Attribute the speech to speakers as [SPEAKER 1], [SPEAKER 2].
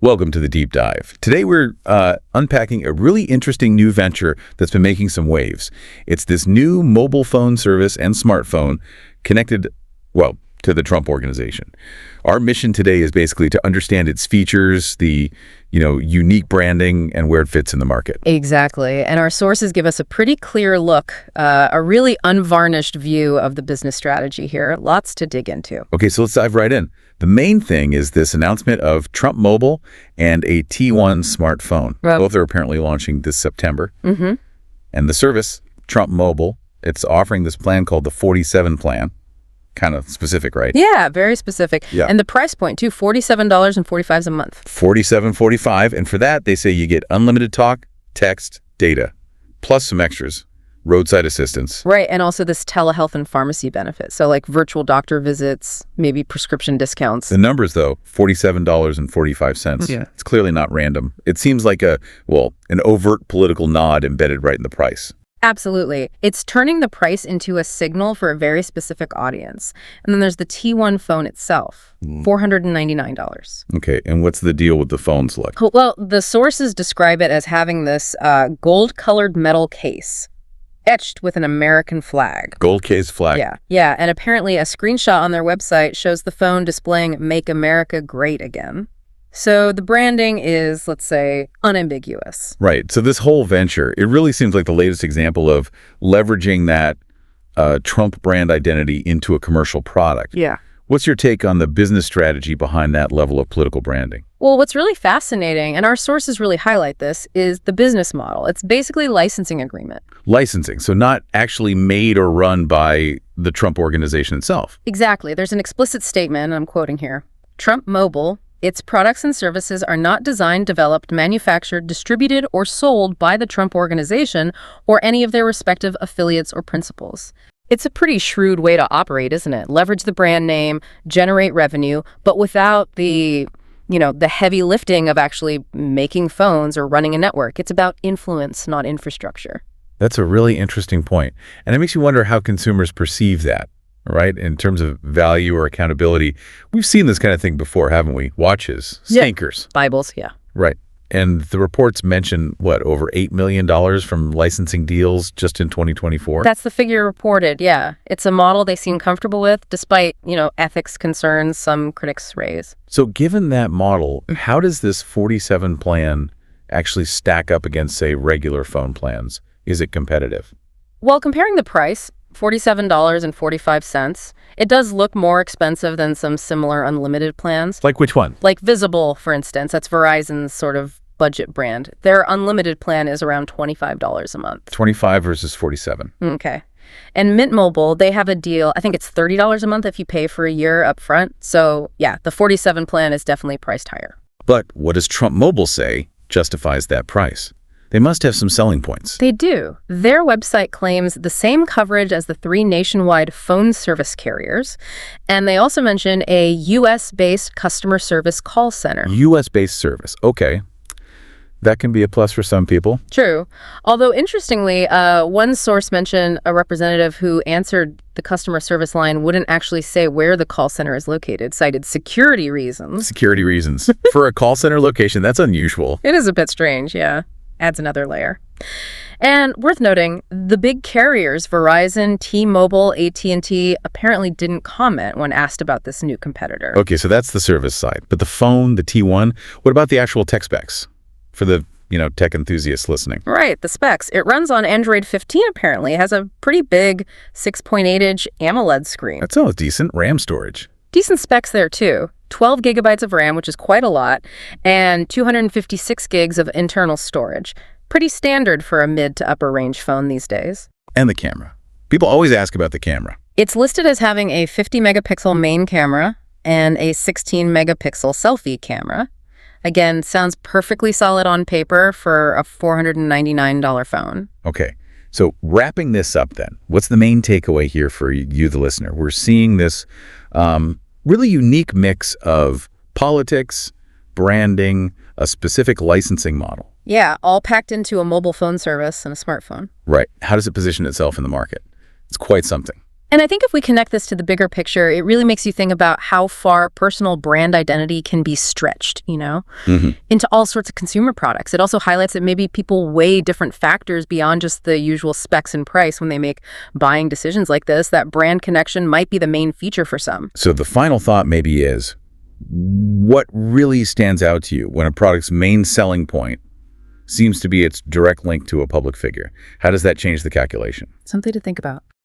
[SPEAKER 1] Welcome to the Deep Dive. Today we're unpacking a really interesting new venture that's been making some waves. It's this new mobile phone service and smartphone connected, well, to the Trump Organization. Our mission today is basically to understand its features, the unique branding, and where it fits in the market.
[SPEAKER 2] Exactly. And our sources give us a pretty clear look, a really unvarnished view of the business strategy here. Lots to dig into.
[SPEAKER 1] Okay, so let's dive right in. The main thing is this announcement of Trump Mobile and a T1 smartphone.
[SPEAKER 2] Right.
[SPEAKER 1] Both are apparently launching this September.
[SPEAKER 2] Mm-hmm.
[SPEAKER 1] And the service, Trump Mobile, it's offering this plan called the 47 plan. Kind of specific, right?
[SPEAKER 2] Yeah, very specific.
[SPEAKER 1] Yeah.
[SPEAKER 2] And the price point, too, $47.45 a month.
[SPEAKER 1] $47.45, and for that, they say you get unlimited talk, text, data, plus some extras, roadside assistance.
[SPEAKER 2] Right, and also this telehealth and pharmacy benefit. So like virtual doctor visits, maybe prescription discounts.
[SPEAKER 1] The numbers, though, $47.45.
[SPEAKER 2] Yeah.
[SPEAKER 1] It's clearly not random. It seems like an overt political nod embedded right in the price.
[SPEAKER 2] Absolutely. It's turning the price into a signal for a very specific audience. And then there's the T1 phone itself, $499.
[SPEAKER 1] Okay, and what's the deal with the phone's look?
[SPEAKER 2] Well, the sources describe it as having this gold-colored metal case etched with an American flag.
[SPEAKER 1] Gold case flag.
[SPEAKER 2] Yeah, and apparently a screenshot on their website shows the phone displaying "Make America Great Again." So the branding is, let's say, unambiguous.
[SPEAKER 1] Right. So this whole venture, it really seems like the latest example of leveraging that Trump brand identity into a commercial product.
[SPEAKER 2] Yeah.
[SPEAKER 1] What's your take on the business strategy behind that level of political branding?
[SPEAKER 2] Well, what's really fascinating, and our sources really highlight this, is the business model. It's basically licensing agreement.
[SPEAKER 1] Licensing, so not actually made or run by the Trump Organization itself.
[SPEAKER 2] Exactly. There's an explicit statement, and I'm quoting here. Trump Mobile, its products and services are not designed, developed, manufactured, distributed, or sold by the Trump Organization or any of their respective affiliates or principals. It's a pretty shrewd way to operate, isn't it? Leverage the brand name, generate revenue, but without the heavy lifting of actually making phones or running a network. It's about influence, not infrastructure.
[SPEAKER 1] That's a really interesting point. And it makes you wonder how consumers perceive that, right? In terms of value or accountability. We've seen this kind of thing before, haven't we? Watches, spankers.
[SPEAKER 2] Bibles, yeah.
[SPEAKER 1] Right. And the reports mention, over $8 million from licensing deals just in 2024?
[SPEAKER 2] That's the figure reported, yeah. It's a model they seem comfortable with, despite, ethics concerns some critics raise.
[SPEAKER 1] So given that model, how does this 47 plan actually stack up against, say, regular phone plans? Is it competitive?
[SPEAKER 2] Well, comparing the price, $47.45, it does look more expensive than some similar unlimited plans.
[SPEAKER 1] Like which one?
[SPEAKER 2] Like Visible, for instance. That's Verizon's sort of budget brand. Their unlimited plan is around $25 a month.
[SPEAKER 1] 25 versus 47.
[SPEAKER 2] Okay. And Mint Mobile, they have a deal. I think it's $30 a month if you pay for a year up front. So, yeah, the 47 plan is definitely priced higher.
[SPEAKER 1] But what does Trump Mobile say justifies that price? They must have some selling points.
[SPEAKER 2] They do. Their website claims the same coverage as the 3 nationwide phone service carriers, and they also mention a U.S.-based customer service call center.
[SPEAKER 1] U.S.-based service. Okay. That can be a plus for some people.
[SPEAKER 2] True. Although, interestingly, one source mentioned a representative who answered the customer service line wouldn't actually say where the call center is located, cited security reasons.
[SPEAKER 1] Security reasons. For a call center location, that's unusual.
[SPEAKER 2] It is a bit strange, yeah. Adds another layer. And worth noting, the big carriers, Verizon, T-Mobile, AT&T, apparently didn't comment when asked about this new competitor.
[SPEAKER 1] Okay, so that's the service side. But the phone, the T1, what about the actual tech specs for the, tech enthusiasts listening?
[SPEAKER 2] Right, the specs. It runs on Android 15, apparently. It has a pretty big 6.8-inch AMOLED screen.
[SPEAKER 1] That's all decent RAM storage.
[SPEAKER 2] Decent specs there, too. 12 gigabytes of RAM, which is quite a lot, and 256 gigs of internal storage. Pretty standard for a mid to upper range phone these days.
[SPEAKER 1] And the camera. People always ask about the camera.
[SPEAKER 2] It's listed as having a 50 megapixel main camera and a 16 megapixel selfie camera. Again, sounds perfectly solid on paper for a $499 phone.
[SPEAKER 1] Okay. So wrapping this up then, what's the main takeaway here for you, the listener? We're seeing this really unique mix of politics, branding, a specific licensing model.
[SPEAKER 2] Yeah, all packed into a mobile phone service and a smartphone.
[SPEAKER 1] Right. How does it position itself in the market? It's quite something.
[SPEAKER 2] And I think if we connect this to the bigger picture, it really makes you think about how far personal brand identity can be stretched, into all sorts of consumer products. It also highlights that maybe people weigh different factors beyond just the usual specs and price when they make buying decisions like this. That brand connection might be the main feature for some.
[SPEAKER 1] So the final thought maybe is, what really stands out to you when a product's main selling point seems to be its direct link to a public figure? How does that change the calculation?
[SPEAKER 2] Something to think about.